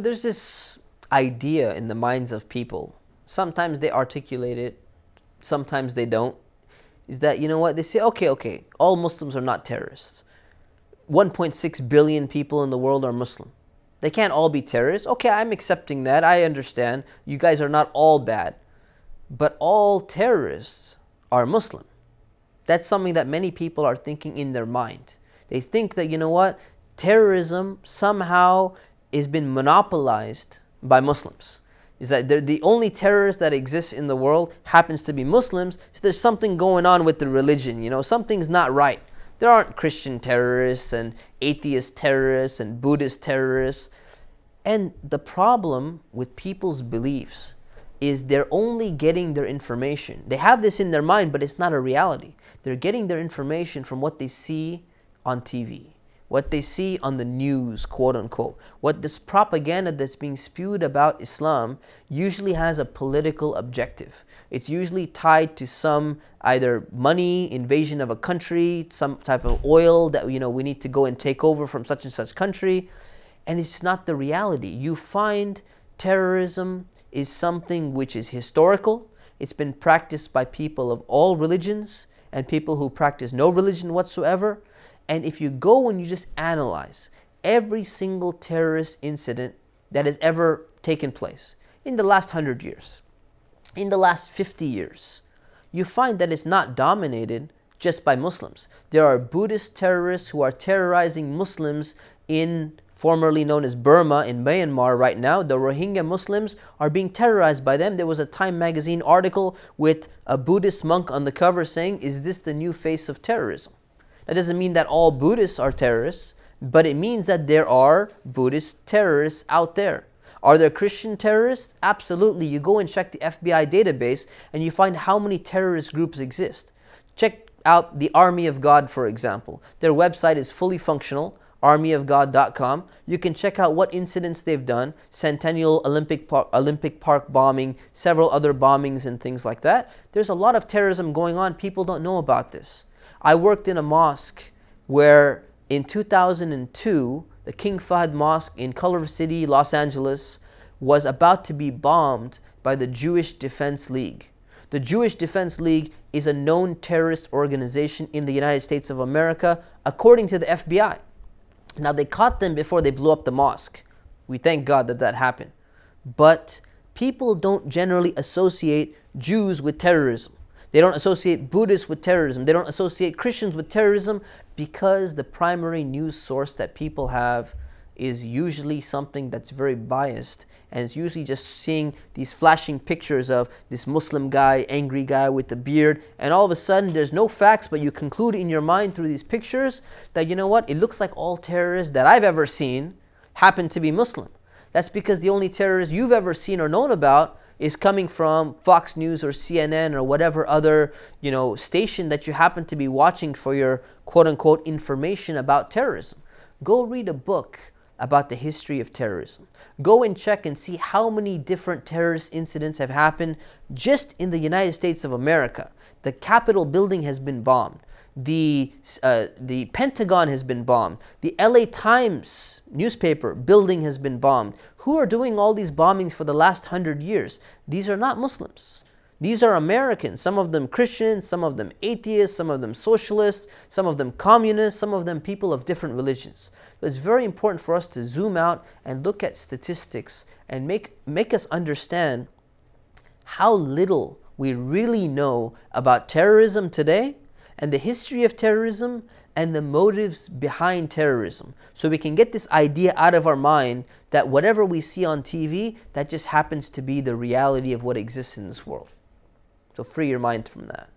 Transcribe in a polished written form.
There's this idea in the minds of people. Sometimes they articulate it, sometimes they don't. Is that, they say, okay, all Muslims are not terrorists. 1.6 billion people in the world are Muslim. They can't all be terrorists. Okay, I'm accepting that. I understand. You guys are not all bad. But all terrorists are Muslim. That's something that many people are thinking in their mind. They think that, terrorism somehow has been monopolized by Muslims. Is that the only terrorist that exists in the world happens to be Muslims, so there's something going on with the religion, something's not right. There aren't Christian terrorists and atheist terrorists and Buddhist terrorists. And the problem with people's beliefs is they're only getting their information. They have this in their mind, but it's not a reality. They're getting their information from what they see on TV, what they see on the news, quote unquote. What this propaganda that's being spewed about Islam usually has a political objective. It's usually tied to some either money, invasion of a country, some type of oil that we need to go and take over from such and such country. And it's not the reality. You find terrorism is something which is historical. It's been practiced by people of all religions and people who practice no religion whatsoever. And if you go and you just analyze every single terrorist incident that has ever taken place in the last 100 years, in the last 50 years, you find that it's not dominated just by Muslims. There are Buddhist terrorists who are terrorizing Muslims in formerly known as Burma in Myanmar right now. The Rohingya Muslims are being terrorized by them. There was a Time magazine article with a Buddhist monk on the cover saying, "Is this the new face of terrorism?" That doesn't mean that all Buddhists are terrorists, but it means that there are Buddhist terrorists out there. Are there Christian terrorists? Absolutely. You go and check the FBI database and you find how many terrorist groups exist. Check out the Army of God, for example. Their website is fully functional, armyofgod.com. You can check out what incidents they've done, Centennial Olympic Park bombing, several other bombings and things like that. There's a lot of terrorism going on. People don't know about this. I worked in a mosque where in 2002, the King Fahd Mosque in Culver City, Los Angeles, was about to be bombed by the Jewish Defense League. The Jewish Defense League is a known terrorist organization in the United States of America, according to the FBI. Now, they caught them before they blew up the mosque. We thank God that that happened. But people don't generally associate Jews with terrorism. They don't associate Buddhists with terrorism. They don't associate Christians with terrorism because the primary news source that people have is usually something that's very biased, and it's usually just seeing these flashing pictures of this Muslim guy, angry guy with the beard, and all of a sudden there's no facts, but you conclude in your mind through these pictures that, it looks like all terrorists that I've ever seen happen to be Muslim. That's because the only terrorists you've ever seen or known about is coming from Fox News or CNN or whatever other, station that you happen to be watching for your quote-unquote information about terrorism. Go read a book about the history of terrorism. Go and check and see how many different terrorist incidents have happened just in the United States of America. The Capitol building has been bombed. The Pentagon has been bombed. The LA Times newspaper building has been bombed. Who are doing all these bombings for the last 100 years? These are not Muslims. These are Americans, some of them Christians, some of them atheists, some of them socialists, some of them communists, some of them people of different religions. So it's very important for us to zoom out and look at statistics and make us understand how little we really know about terrorism today and the history of terrorism and the motives behind terrorism. So we can get this idea out of our mind that whatever we see on TV, that just happens to be the reality of what exists in this world. So free your mind from that.